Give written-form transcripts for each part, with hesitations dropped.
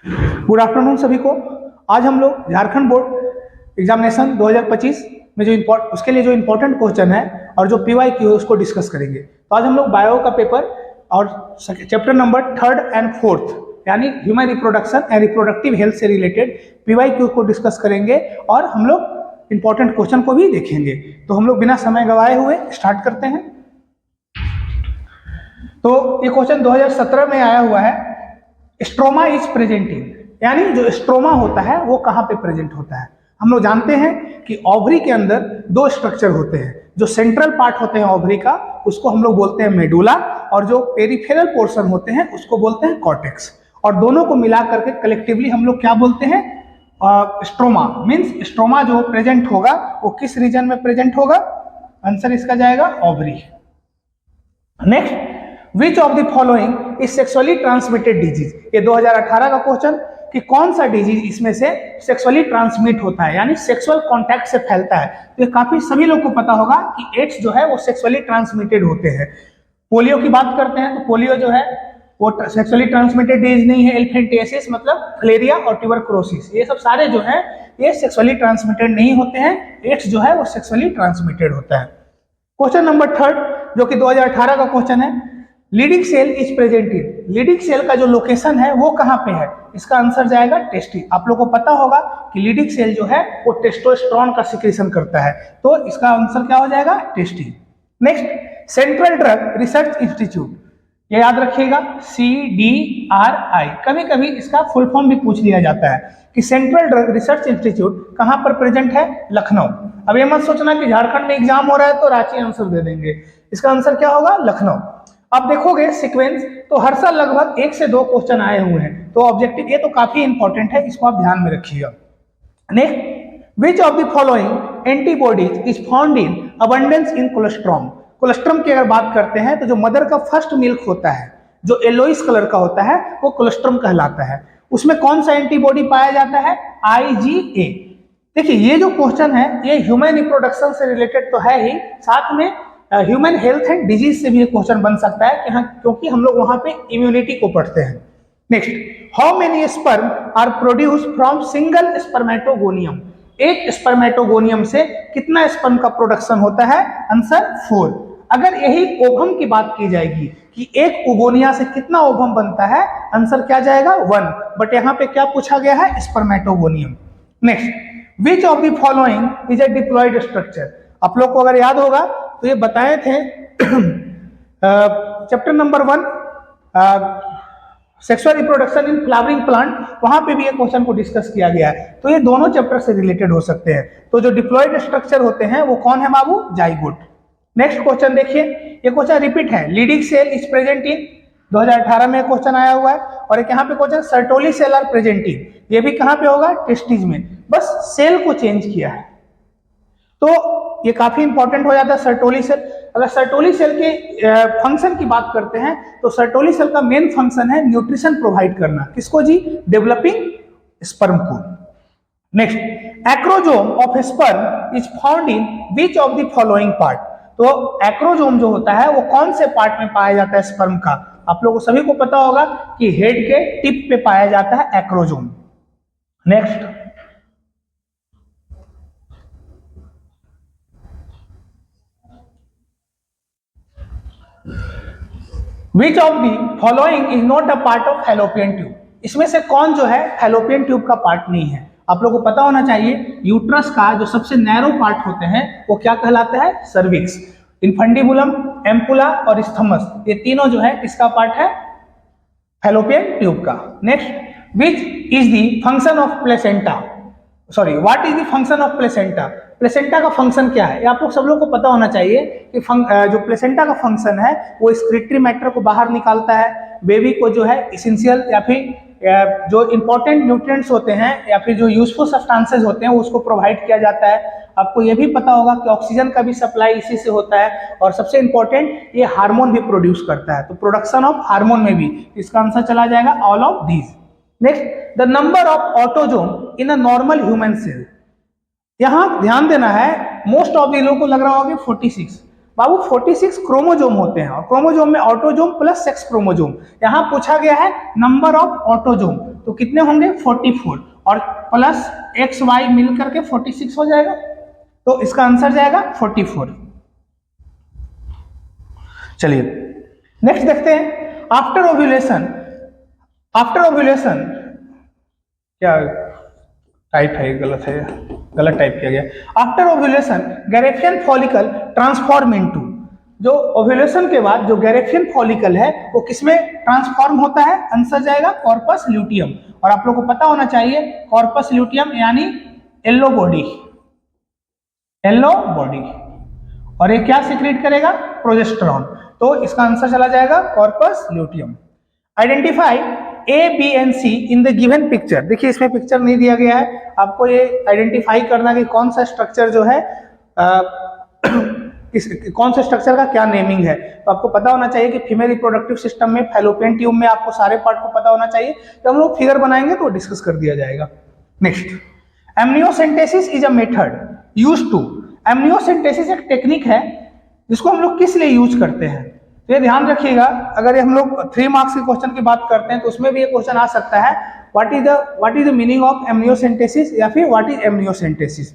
Good afternoon सभी को। आज हम लोग झारखंड बोर्ड एग्जामिनेशन 2025 में उसके लिए जो इम्पोर्टेंट क्वेश्चन है और जो PYQ है उसको डिस्कस करेंगे। तो आज हम लोग बायो का पेपर और chapter number 3rd and 4th यानी human reproduction and reproductive health से रिलेटेड PYQ को डिस्कस करेंगे और हम लोग इम्पोर्टेंट क्वेश्चन को भी देखेंगे। तो हम लोग बिना समय गवाए हुए स्टार्ट करते हैं। तो ये क्वेश्चन 2017 में आया हुआ है। स्ट्रोमा इज प्रेजेंटिंग, यानी जो स्ट्रोमा होता है वो कहाँ पे प्रेजेंट होता है। हम लोग जानते हैं कि ओवरी के अंदर दो स्ट्रक्चर होते हैं। जो सेंट्रल पार्ट होते हैं ओवरी का उसको हम लोग बोलते हैं मेडुला, और जो पेरिफेरल पोर्शन होते हैं उसको बोलते हैं कॉर्टेक्स। और दोनों को मिला करके कलेक्टिवली हम लोग क्या बोलते हैं, स्ट्रोमा। मीन्स स्ट्रोमा जो प्रेजेंट होगा वो किस रीजन में प्रेजेंट होगा, आंसर इसका जाएगा ovary. Next, which of the following is sexually transmitted disease. ये 2018 का क्वेश्चन कि कौन सा डिजीज इसमें से सेक्सुअली ट्रांसमिट होता है, यानी सेक्सुअल कांटेक्ट से फैलता है। तो ये काफी सभी लोग को पता होगा कि एड्स जो है वो सेक्सुअली ट्रांसमिटेड होते हैं। पोलियो की बात करते हैं तो पोलियो जो है वो सेक्सुअली ट्रांसमिटेड डिजीज नहीं है। एलिफेंटियासिस मतलब फलेरिया और ट्यूबरक्लोसिस, ये सब सारे जो है ये सेक्सुअली ट्रांसमिटेड नहीं होते हैं। एड्स जो है वो सेक्सुअली ट्रांसमिटेड होता है। क्वेश्चन नंबर 3rd जो कि 2018 का क्वेश्चन है, Leydig cell is presented. Leydig cell का जो लोकेशन है वो कहाँ पे है, इसका आंसर जाएगा टेस्टिस। आप लोगों को पता होगा कि लीडिंग सेल जो है वो टेस्टोस्टेरोन का सिक्रीशन करता है, तो इसका आंसर क्या हो जाएगा, testis. Next, central drug research institute, ये याद रखिएगा CDRI। कभी कभी इसका फुल फॉर्म भी पूछ लिया जाता है कि सेंट्रल ड्रग रिसर्च इंस्टीट्यूट कहाँ पर प्रेजेंट है, लखनऊ। अब ये मत सोचना कि झारखंड में एग्जाम हो रहा है तो रांची आंसर दे देंगे, इसका आंसर क्या होगा, लखनऊ। अब देखोगे सीक्वेंस तो हर साल लगभग 1 से 2 क्वेश्चन आए हुए हैं, तो ऑब्जेक्टिव ये तो काफी इंपॉर्टेंट है, इसको आप ध्यान में रखिएगा। Next, which of the following antibodies is found in abundance in colostrum. Colostrum की अगर बात करते हैं तो जो मदर का फर्स्ट मिल्क होता है जो येलोइश कलर का होता है वो कोलेस्ट्रॉम कहलाता है। उसमें कौन सा एंटीबॉडी पाया जाता है, IgA। देखिए ये जो क्वेश्चन है ये ह्यूमन रिप्रोडक्शन से रिलेटेड तो है ही, साथ में ह्यूमन हेल्थ एंड डिजीज से भी ये क्वेश्चन बन सकता है कि हाँ, क्योंकि हम लोग वहां पे इम्यूनिटी को पढ़ते हैं। Next, how many sperm are produce from single spermatogonium. एक स्पर्मेटोगोनियम से कितना स्पर्म का प्रोडक्शन होता है, आंसर 4। अगर यही ओवम की बात की जाएगी कि एक ओगोनिया से कितना ओवम बनता है, आंसर क्या जाएगा, 1। बट यहाँ पे क्या पूछा गया है, spermatogonium. Next, which of the following is a diploid structure. आप लोग को अगर याद होगा तो ये बताए थे chapter number 1 sexual reproduction in flowering plant, वहां पे भी ये क्वेश्चन को डिस्कस किया गया है। तो ये दोनों चैप्टर से रिलेटेड हो सकते हैं। तो जो डिप्लॉयड स्ट्रक्चर होते हैं वो कौन है बाबू, जाइगोट। नेक्स्ट क्वेश्चन देखिए, ये क्वेश्चन रिपीट है, Leydig cell is present in 2018 में क्वेश्चन आया हुआ है। और एक यहाँ पे question Sertoli cell are present in, ये भी कहाँ पे होगा, टेस्टिस में, बस सेल को चेंज किया है। तो ये काफी इंपॉर्टेंट हो जाता है सर्टोली सेल। अगर सर्टोली सेल के फंक्शन की बात करते हैं तो सर्टोली सेल का मेन फंक्शन है न्यूट्रिशन प्रोवाइड करना, किसको जी, डेवलपिंग स्पर्म को। Next, acrosome of sperm is found in which of the following part. तो एक्रोजोम जो होता है वो कौन से पार्ट में पाया जाता है स्पर्म का। आप लोगों को सभी को पता होगा कि हेड के टिप पे पाया जाता है acrosome. Next, which of the following is not a part of fallopian tube. इसमें से कौन जो है फैलोपियन ट्यूब का पार्ट नहीं है। आप लोगों को पता होना चाहिए यूट्रस का जो सबसे नैरो पार्ट होते हैं वो क्या कहलाता है, सर्विक्स। इनफंडिबुलम, एम्पुला और स्थमस, ये तीनों जो है किसका पार्ट है, फैलोपियन ट्यूब का। Next, which is the function of placenta, sorry what is the function of placenta. Placenta का फंक्शन क्या है, ये आप लोग सब लोग को पता होना चाहिए कि जो प्लेसेंटा का फंक्शन है वो एक्सक्रीटरी मैटर को बाहर निकालता है, बेबी को जो है इसेंशियल या फिर जो इंपॉर्टेंट न्यूट्रिएंट्स होते हैं या फिर जो यूजफुल सब्सटेंसेस होते हैं उसको प्रोवाइड किया जाता है। आपको ये भी पता होगा कि ऑक्सीजन का भी सप्लाई इसी से होता है, और सबसे इंपॉर्टेंट ये हार्मोन भी प्रोड्यूस करता है। तो प्रोडक्शन ऑफ हार्मोन में भी इसका आंसर चला जाएगा all of these. Next, the number of autosome in a normal human cell. यहां ध्यान देना है, मोस्ट ऑफ द लोगों को लग रहा होगा 46, बाबू 46 क्रोमोजोम होते हैं और क्रोमोजोम में ऑटोजोम प्लस सेक्स क्रोमोजोम। यहां पूछा गया है नंबर ऑफ ऑटोजोम, तो कितने होंगे 44 और प्लस एक्स वाई मिलकर के 46 हो जाएगा, तो इसका आंसर जाएगा 44। चलिए नेक्स्ट देखते हैं आफ्टर ओव्यूलेशन। आफ्टर ओव्यूलेशन क्या टाइप है, गलत है, गलत टाइप किया गया। After ovulation Graafian follicle transform into, जो ओव्यूलेशन के बाद जो गैरेफियन फॉलिकल है वो किसमें ट्रांसफॉर्म होता है, आंसर जाएगा कॉर्पस ल्यूटियम। और आप लोगों को पता होना चाहिए कॉर्पस ल्यूटियम यानी येलो बॉडी, येलो बॉडी, और ये क्या सीक्रेट करेगा, प्रोजेस्टेरॉन, तो इसका आंसर चला जाएगा corpus luteum. Identify A B and C in the given picture. देखिए इसमें पिक्चर नहीं दिया गया है, आपको ये आइडेंटिफाई करना कि कौन सा स्ट्रक्चर जो है कौन से स्ट्रक्चर का क्या नेमिंग है। तो आपको पता होना चाहिए कि फीमेल रिप्रोडक्टिव सिस्टम में फैलोपियन ट्यूब में आपको सारे पार्ट को पता होना चाहिए, तो हम लोग फिगर बनाएंगे तो डिस्कस कर दिया जाएगा। Next, amniocentesis is a method used to. Amniocentesis एक टेक्निक है जिसको हम लोग किस लिए यूज करते हैं, तो ये ध्यान रखिएगा। अगर हम लोग 3 मार्क्स के क्वेश्चन की बात करते हैं तो उसमें भी ये क्वेश्चन आ सकता है, what is the meaning of amniocentesis या फिर व्हाट इज एमनियोसेंटेसिस।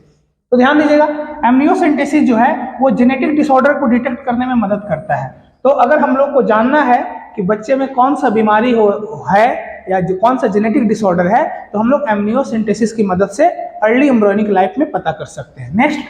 तो ध्यान दीजिएगा, एमनियोसेंटेसिस जो है वो जेनेटिक डिसऑर्डर को डिटेक्ट करने में मदद करता है। तो अगर हम लोग को जानना है कि बच्चे में कौन सा बीमारी है या कौन सा जेनेटिक डिसऑर्डर है, तो हम लोग एमनियोसेंटेसिस की मदद से अर्ली एम्ब्रियोनिक लाइफ में पता कर सकते हैं। Next,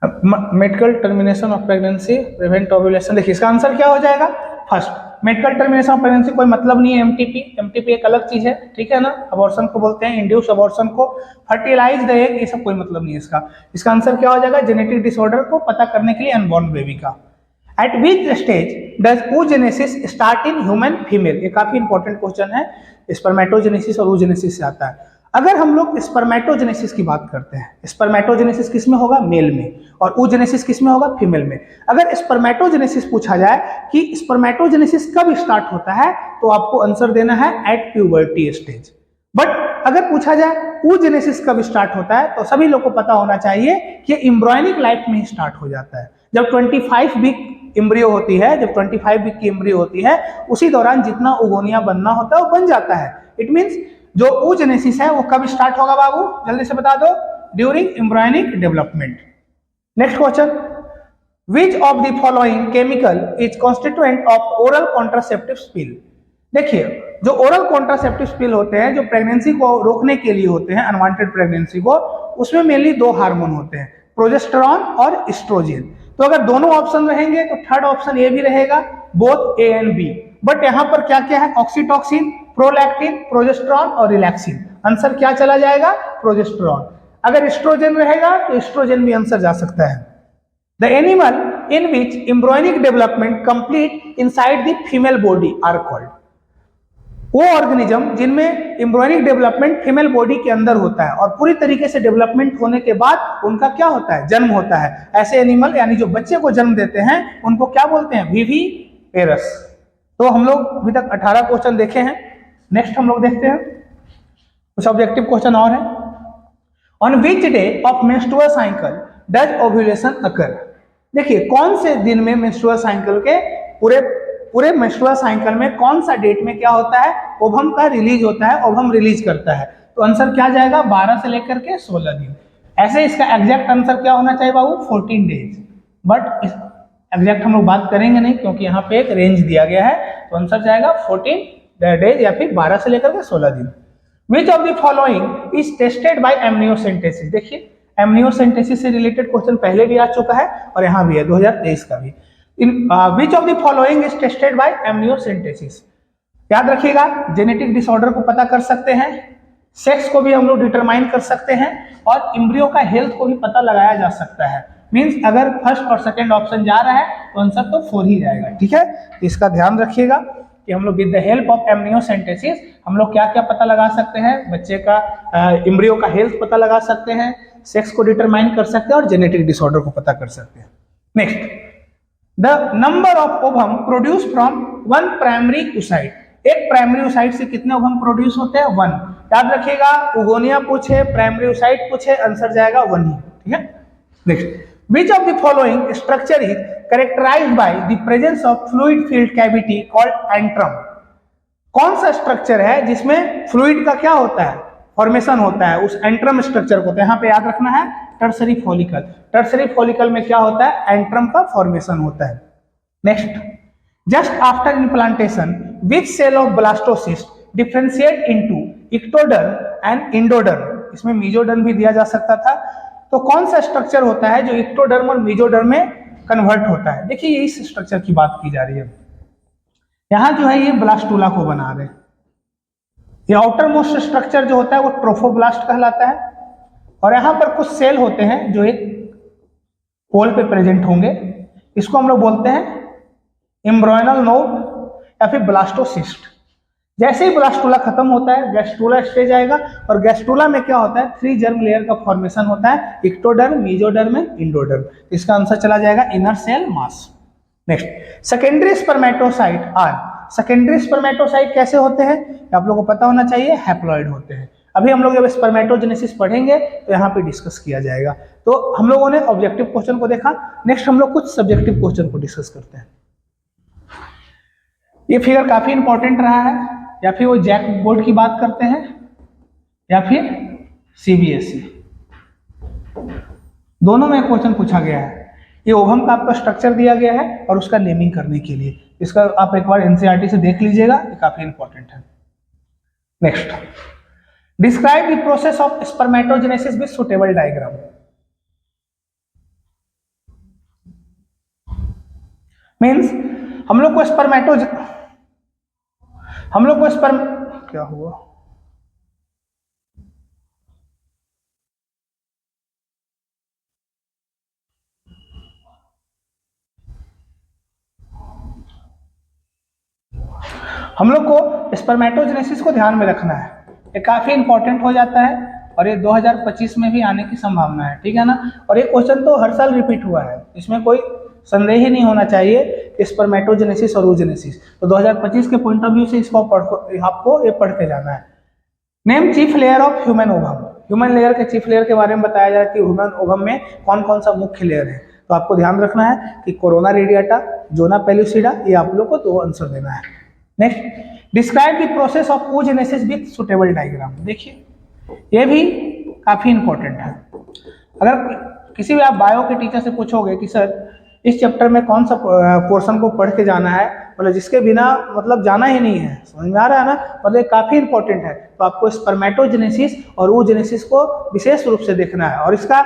medical termination of pregnancy prevent ovulation. देखिए इसका आंसर क्या हो जाएगा, first, medical termination of pregnancy कोई मतलब नहीं है, एमटीपी एक अलग चीज है, ठीक है ना, अबॉर्शन को बोलते हैं, इंड्यूस अबॉर्शन को, फर्टिलाइज द एग, ये सब कोई मतलब नहीं है इसका। इसका आंसर क्या हो जाएगा, जेनेटिक डिसऑर्डर को पता करने के लिए अनबॉर्न बेबी का। Eight which stage does oogenesis start in human female, ये काफी इंपॉर्टेंट क्वेश्चन है, स्पर्मेटोजेनेसिस और oogenesis से आता है। अगर हम लोग स्पर्मेटोजेनेसिस की बात करते हैं, स्पर्मेटोजेनेसिस किस में होगा, मेल में, और oogenesis किस में होगा, फीमेल में। अगर स्पर्मेटोजेनेसिस पूछा जाए कि स्पर्मेटोजेनेसिस कब स्टार्ट होता है, तो आपको आंसर देना है एट प्यूबर्टी स्टेज। बट अगर पूछा जाए oogenesis कब स्टार्ट होता है, तो सभी लोग को पता होना चाहिए कि एम्ब्रियोनिक लाइफ में ही स्टार्ट हो जाता है। जब 25 वीक एम्ब्रियो होती है, जब 25 वीक की एम्ब्रियो होती है, उसी दौरान जितना ओगोनिया बनना होता है वो बन जाता है। इट मींस जो oogenesis है वो कब स्टार्ट होगा बाबू, जल्दी से बता दो, during embryonic development. Next question, which of the following chemical is constituent of oral contraceptive पिल। देखिए जो ओरल कॉन्ट्रासेप्टिव पिल होते हैं, जो प्रेगनेंसी को रोकने के लिए होते हैं, अनवांटेड प्रेगनेंसी को, उसमें मेनली 2 हार्मोन होते हैं, प्रोजेस्टेरॉन और एस्ट्रोजन। तो अगर दोनों ऑप्शन रहेंगे तो थर्ड ऑप्शन ये भी रहेगा, both A and B. But यहां पर क्या क्या है, ऑक्सीटॉक्सिन, प्रोलैक्टिन, प्रोजेस्टेरॉन और रिलैक्सिन। आंसर क्या चला जाएगा, प्रोजेस्टेरॉन। अगर एस्ट्रोजन रहेगा तो एस्ट्रोजन भी आंसर जा सकता है। The animal in which embryonic development complete inside the female body are called. वो ऑर्गेनिज्म जिनमें एम्ब्रियोनिक डेवलपमेंट फीमेल बॉडी के अंदर होता है और पूरी तरीके से डेवलपमेंट होने के बाद उनका क्या होता है, जन्म होता है, ऐसे एनिमल यानी जो बच्चे को जन्म देते हैं उनको क्या बोलते हैं, विविपेरस। तो हम लोग अभी तक 18 क्वेश्चन देखे हैं। नेक्स्ट हम लोग देखते हैं कुछ ऑब्जेक्टिव क्वेश्चन और है। On which day of menstrual cycle does ovulation occur. देखिए कौन से दिन में मेंस्ट्रुअल साइकिल के पूरे मेंस्ट्रुअल साइकिल में कौन सा डेट में क्या होता है, ओवम का रिलीज होता है, ओवम रिलीज करता है। तो आंसर क्या जाएगा, 12 से लेकर के 16 दिन। ऐसे इसका एग्जैक्ट आंसर क्या होना चाहिए बाबू, 14 डेज। बट एग्जैक्ट हम लोग बात करेंगे नहीं क्योंकि यहाँ पे एक रेंज दिया गया है, तो आंसर जाएगा 14 डेज या फिर 12 से लेकर के 16 दिन। विच of the following is tested by amniocentesis. देखिए एमनियोसेंटेसिस से रिलेटेड क्वेश्चन पहले भी आ चुका है और यहाँ भी है 2023 का भी। विच of the following is tested by amniocentesis. याद रखिएगा, जेनेटिक डिसऑर्डर को पता कर सकते हैं, सेक्स को भी हम लोग डिटरमाइन कर सकते हैं, और एम्ब्रियो का हेल्थ को भी पता लगाया जा सकता है। मींस अगर फर्स्ट और सेकंड ऑप्शन जा रहा है तो आंसर तो 4 ही जाएगा, ठीक है। तो इसका ध्यान रखिएगा कि हम लोग with the help of amniocentesis हम लोग क्या क्या पता लगा सकते हैं, बच्चे का एम्ब्रियो का हेल्थ पता लगा सकते हैं, सेक्स को डिटरमाइन कर सकते हैं और जेनेटिक डिसऑर्डर को पता कर सकते हैं। Next, the number of ovum produce from 1 primary oocyte। एक प्राइमरी oocyte से कितने ओवम प्रोड्यूस होते हैं, 1। याद रखिएगा, ओगोनिया पूछे, प्राइमरी oocyte पूछे, आंसर जाएगा 1 ही, ठीक है। Next, Which of the following structure is characterized by the presence of fluid filled cavity called antrum? कौन सा स्ट्रक्चर है जिसमें फ्लूइड का क्या होता है, फॉर्मेशन होता है, उस एंट्रम स्ट्रक्चर को। तो यहाँ पे याद रखना है टर्सरी फॉलिकल। टर्सरी फॉलिकल में क्या होता है, एंट्रम का फॉर्मेशन होता है। Next, just after implantation which cell of blastocyst differentiate into ectoderm and endoderm. इसमें मीजोडर्म भी दिया जा सकता था। तो कौन सा स्ट्रक्चर होता है जो इक्टोडर्म और मीजोडर्म में कन्वर्ट होता है? देखिए ये इस स्ट्रक्चर की बात की जा रही है। यहां जो है ये ब्लास्टुला को बना रहे, ये आउटर मोस्ट स्ट्रक्चर जो होता है वो ट्रोफोब्लास्ट कहलाता है। और यहां पर कुछ सेल होते हैं जो एक पोल पे प्रेजेंट होंगे, इसको हम लोग बोलते हैं एम्ब्रॉयनल नोड या फिर ब्लास्टोसिस्ट। जैसे ही ब्लास्टुला खत्म होता है गैस्ट्रुला स्टेज आएगा, और गैस्ट्रुला में क्या होता है, 3 जर्म लेयर का फॉर्मेशन होता है, इक्टोडर्म, मीजोडर्म एंड इंडोडर्म। इसका आंसर चला जाएगा inner cell mass. Next, secondary spermatocyte are. Secondary spermatocyte कैसे होते हैं आप लोगों को पता होना चाहिए, हैप्लॉइड होते हैं। अभी हम लोग जब स्पर्मेटोजेनेसिस पढ़ेंगे तो यहाँ पे डिस्कस किया जाएगा। तो हम लोगों ने ऑब्जेक्टिव क्वेश्चन को देखा, नेक्स्ट हम लोग कुछ सब्जेक्टिव क्वेश्चन को डिस्कस करते हैं। ये फिगर काफी इंपॉर्टेंट रहा है, या फिर वो जैक बोर्ड की बात करते हैं या फिर सीबीएसई, दोनों में क्वेश्चन पूछा गया है। ये ओवम का आपका स्ट्रक्चर दिया गया है और उसका नेमिंग करने के लिए, इसका आप एक बार एनसीईआरटी से देख लीजिएगा, ये काफी इंपॉर्टेंट है। Next, describe the process of spermatogenesis with suitable diagram. Means हम लोग को क्या हुआ, हम लोग को स्पर्मेटोजेनेसिस को ध्यान में रखना है, ये काफी इंपॉर्टेंट हो जाता है और ये 2025 में भी आने की संभावना है, ठीक है ना। और ये क्वेश्चन तो हर साल रिपीट हुआ है, इसमें कोई संदेह ही नहीं होना चाहिए कि स्पर्मेटोजेनेसिस और oogenesis। तो 2025 के पॉइंट ऑफ व्यू से इसको आपको ये पढ़ के जाना है। Name chief layer of human ovum. Human layer के चीफ लेयर के बारे में बताया जाए कि ह्यूमन ओवम में कौन कौन सा मुख्य लेयर है। तो आपको ध्यान रखना है कि कोरोना रेडिएटा, जोना पेलुसिडा, ये आप लोग को 2 आंसर देना है। Next, describe the process of oogenesis with suitable diagram. देखिए ये भी काफी इंपॉर्टेंट है। अगर किसी भी आप बायो के टीचर से पूछोगे कि सर इस चैप्टर में कौन सा पोर्शन को पढ़ के जाना है, मतलब जिसके बिना मतलब जाना ही नहीं है, समझ में आ रहा है ना, मतलब काफी इंपॉर्टेंट है, तो आपको स्पर्मेटोजेनेसिस और oogenesis को विशेष रूप से देखना है और इसका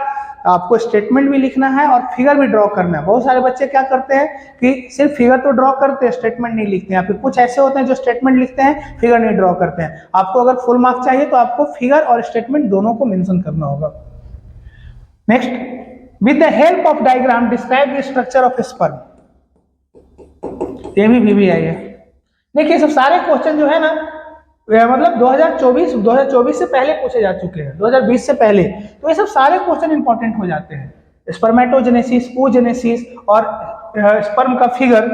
आपको स्टेटमेंट भी लिखना है और फिगर भी ड्रॉ करना है। बहुत सारे बच्चे क्या करते हैं कि सिर्फ फिगर तो ड्रॉ करते हैं, स्टेटमेंट नहीं लिखते हैं, या फिर कुछ ऐसे होते हैं जो स्टेटमेंट लिखते हैं फिगर नहीं ड्रॉ करते हैं। आपको अगर फुल मार्क्स चाहिए तो आपको फिगर और स्टेटमेंट दोनों को मेंशन करना होगा। Next, with the help of diagram describe the structure of sperm. ये भी आई है। देखिए सब सारे क्वेश्चन जो है ना मतलब 2024 से पहले पूछे जा चुके हैं, 2020 से पहले, तो ये सब सारे क्वेश्चन इंपॉर्टेंट हो जाते हैं। स्पर्मेटोजेनेसिस, oogenesis और स्पर्म का फिगर।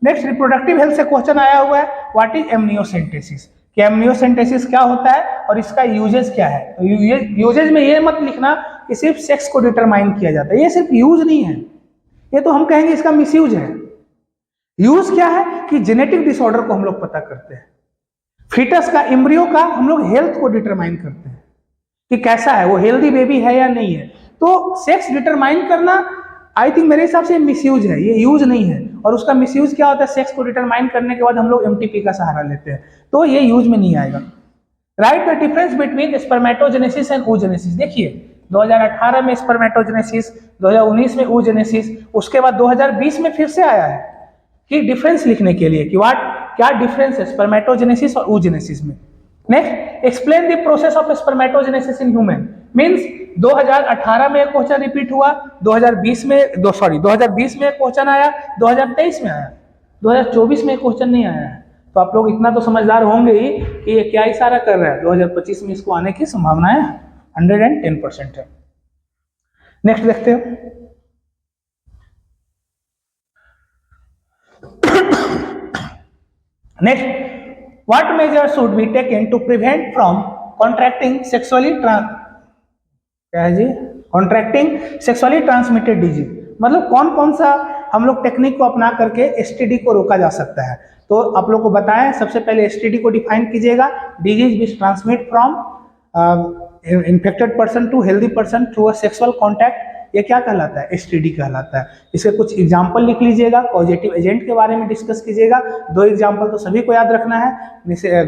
नेक्स्ट, रिप्रोडक्टिव हेल्थ से क्वेश्चन आया हुआ है, व्हाट इज एमनियोसेंटेसिस, कि एमनियोसेंटेसिस क्या होता है और इसका यूजेज क्या है। तो यूजेज में ये मत लिखना कि सिर्फ सेक्स को डिटरमाइन किया जाता है, ये सिर्फ यूज नहीं है, ये तो हम कहेंगे इसका मिसयूज है। यूज क्या है कि जेनेटिक डिसऑर्डर को हम लोग पता करते हैं, फीटस का, एम्ब्रियो का हम लोग हेल्थ को डिटरमाइन करते हैं कि कैसा है वो, हेल्दी बेबी है या नहीं है। तो सेक्स डिटरमाइन करना आई थिंक मेरे हिसाब से मिसयूज है, ये यूज नहीं है। और उसका मिसयूज क्या होता है, सेक्स को डिटरमाइन करने के बाद हम लोग एमटीपी का सहारा लेते हैं, तो ये यूज में नहीं आएगा। Right the difference between spermatogenesis and oogenesis। देखिए 2018 में स्पर्मेटोजेनेसिस, 2019 में oogenesis, उसके बाद 2020 में फिर से आया है कि डिफरेंस लिखने के लिए कि क्या डिफरेंस है स्पर्मेटोजेनेसिस और oogenesis में। Next, explain the process of spermatogenesis in human. Means 2018 में एक क्वेश्चन रिपीट हुआ, 2020 में एक क्वेश्चन आया, 2023 में आया, 2024 में एक क्वेश्चन नहीं आया है। तो आप लोग इतना तो समझदार होंगे ही कि ये क्या इशारा कर रहा है, 2025 में इसको आने की संभावनाएं 110% है। नेक्स्ट देखते हैं, next, what measure should be taken to prevent from contracting sexually क्या है जी, कॉन्ट्रैक्टिंग सेक्सुअली ट्रांसमिटेड डिजीज, मतलब कौन कौन सा हम लोग टेक्निक को अपना करके एसटीडी को रोका जा सकता है। तो आप लोग को बताएं, सबसे पहले एसटीडी को डिफाइन कीजिएगा, disease which transmit from infected person to healthy person through a sexual contact, ये क्या कहलाता है, एसटीडी कहलाता है। इसके कुछ एग्जाम्पल लिख लीजिएगा, पॉजिटिव एजेंट के बारे में डिस्कस कीजिएगा। दो एग्जाम्पल तो सभी को याद रखना है,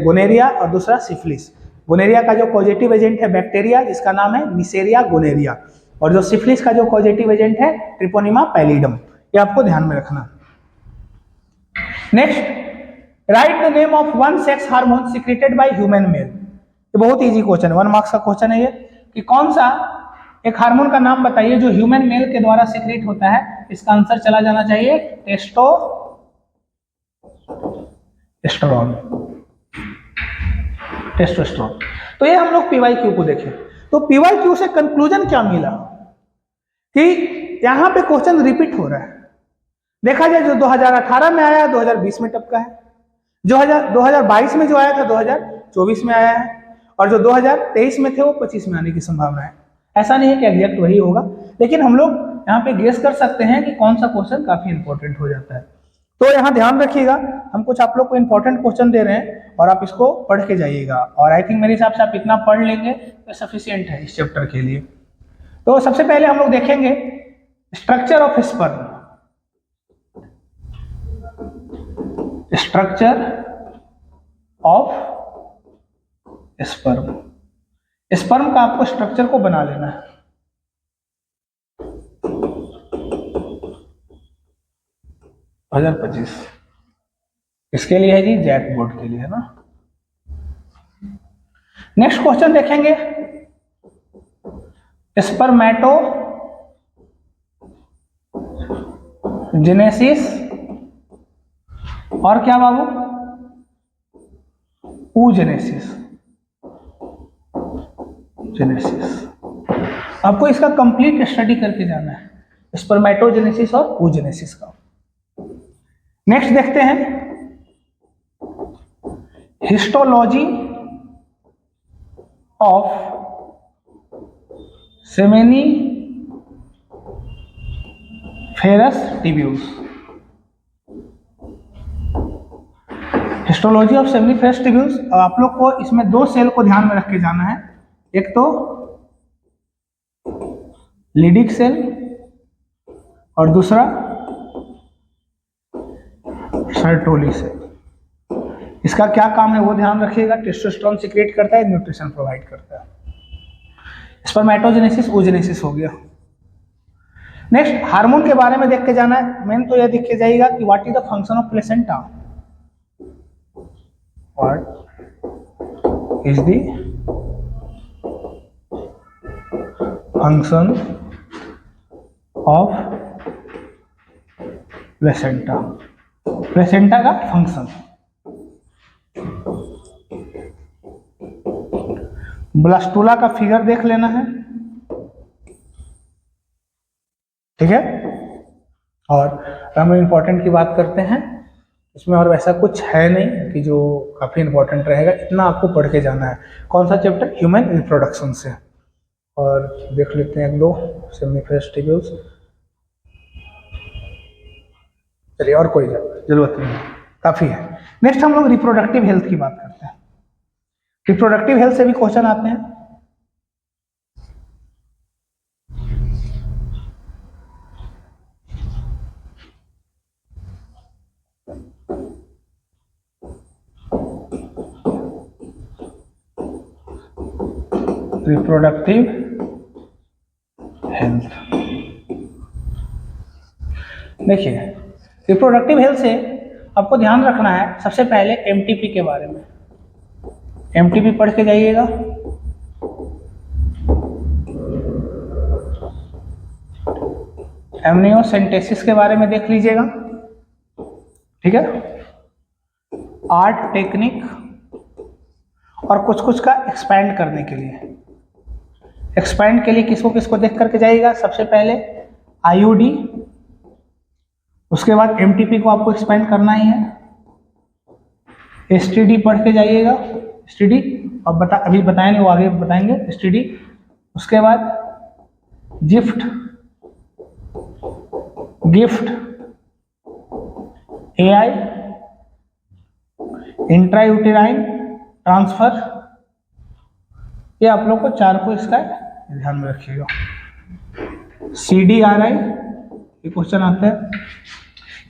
गोनेरिया और दूसरा सिफिलिस। गोनेरिया का जो पॉजिटिव एजेंट है बैक्टीरिया जिसका नाम है निसेरिया गोनेरिया, और जो सिफिलिस का जो पॉजिटिव एजेंट है ट्रिपोनिमा पैलिडम, ये आपको ध्यान में रखना। Next, right the name of one sex hormone secreted by human male. ये बहुत इजी क्वेश्चन है, 1 मार्क्स का क्वेश्चन है ये, कि कौन सा एक हार्मोन का नाम बताइए जो ह्यूमन मेल के द्वारा सीक्रेट होता है। इसका आंसर चला जाना चाहिए टेस्टोस्टेरोन। तो ये हम लोग पीवाईक्यू को देखें, तो पीवाईक्यू से कंक्लूजन क्या मिला कि यहां पे क्वेश्चन रिपीट हो रहा है। देखा जाए जो 2018 में आया 2020 में टपका है, जो 2022 में जो आया था 2024 में आया है, और जो 2023 में थे वो 25 में आने की संभावना है। ऐसा नहीं है कि एग्जैक्ट वही होगा, लेकिन हम लोग यहाँ पे गेस कर सकते हैं कि कौन सा क्वेश्चन काफी इंपॉर्टेंट हो जाता है। तो यहाँ ध्यान रखिएगा, हम कुछ आप लोग को इंपॉर्टेंट क्वेश्चन दे रहे हैं और आप इसको पढ़ के जाइएगा, और आई थिंक मेरे हिसाब से आप इतना पढ़ लेंगे तो सफिशिएंट है इस चैप्टर के लिए। तो सबसे पहले हम लोग देखेंगे structure of sperm. Structure of sperm, sperm का आपको स्ट्रक्चर को बना लेना है। हजार 25 इसके लिए है जी, जैक बोर्ड के लिए है ना। नेक्स्ट क्वेश्चन देखेंगे, स्पर्मेटो जेनेसिस और क्या बाबू, oogenesis। आपको इसका कंप्लीट स्टडी करके जाना है, स्पर्मेटोजेनेसिस और oogenesis का। नेक्स्ट देखते हैं histology of seminiferous tubules. Histology of seminiferous tubules, आप लोग को इसमें दो सेल को ध्यान में रख के जाना है, एक तो लीडिक सेल और दूसरा सर्टोली सेल। इसका क्या काम है वो ध्यान रखिएगा, टेस्टोस्टेरोन सीक्रेट करता है, न्यूट्रिशन प्रोवाइड करता है। स्पर्मेटोजेनेसिस oogenesis हो गया। नेक्स्ट हार्मोन के बारे में देख के जाना है, मेन तो यह देख के जाइएगा कि what is the function of placenta. What is the function of placenta? Placenta का फंक्शन, ब्लास्टुला का फिगर देख लेना है, ठीक है। और हम इंपॉर्टेंट की बात करते हैं, इसमें और वैसा कुछ है नहीं कि जो काफ़ी इंपॉर्टेंट रहेगा, इतना आपको पढ़ के जाना है। कौन सा चैप्टर, ह्यूमन रिप्रोडक्शन से। और देख लेते हैं एक दो सेमिनिफेरस टिब्यूल्स, चलिए और कोई जरूरत नहीं, काफ़ी है। नेक्स्ट हम लोग रिप्रोडक्टिव हेल्थ की बात करते हैं। रिप्रोडक्टिव हेल्थ से भी क्वेश्चन आते हैं। रिप्रोडक्टिव हेल्थ, देखिए रिप्रोडक्टिव हेल्थ से आपको ध्यान रखना है सबसे पहले एमटीपी के बारे में। एमटीपी पढ़ के जाइएगा। एमनियोसेंटेसिस के बारे में देख लीजिएगा, ठीक है। आर्ट टेक्निक और कुछ कुछ का एक्सपैंड करने के लिए, एक्सपैंड के लिए किसको किसको देख करके जाइएगा, सबसे पहले आईयूडी, उसके बाद एमटीपी को आपको एक्सपैंड करना ही है। एसटीडी पढ़ के जाइएगा, एसटीडी अब अभी बताएंगे, वो आगे बताएंगे एसटीडी। उसके बाद गिफ्ट AI, इंट्रायूटेराइन ट्रांसफर, ये आप लोग को 4 को इसका ध्यान में रखिएगा। CDRI ये क्वेश्चन आता है,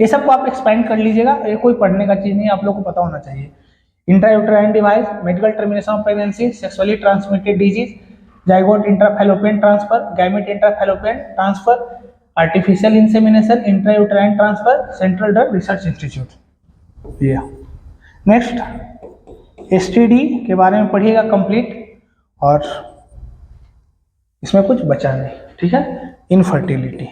ये सबको आप एक्सपेंड कर लीजिएगा, ये कोई पढ़ने का चीज नहीं है, आप लोग को पता होना चाहिए। Intrauterine device, medical termination of pregnancy, sexually transmitted disease, zygote intrafallopian transfer, gamete intrafallopian transfer, artificial insemination, intrauterine transfer, central drug research institute. ये नेक्स्ट STD के बारे में पढ़िएगा कंप्लीट, और इसमें कुछ बचा नहीं, ठीक है। इनफर्टिलिटी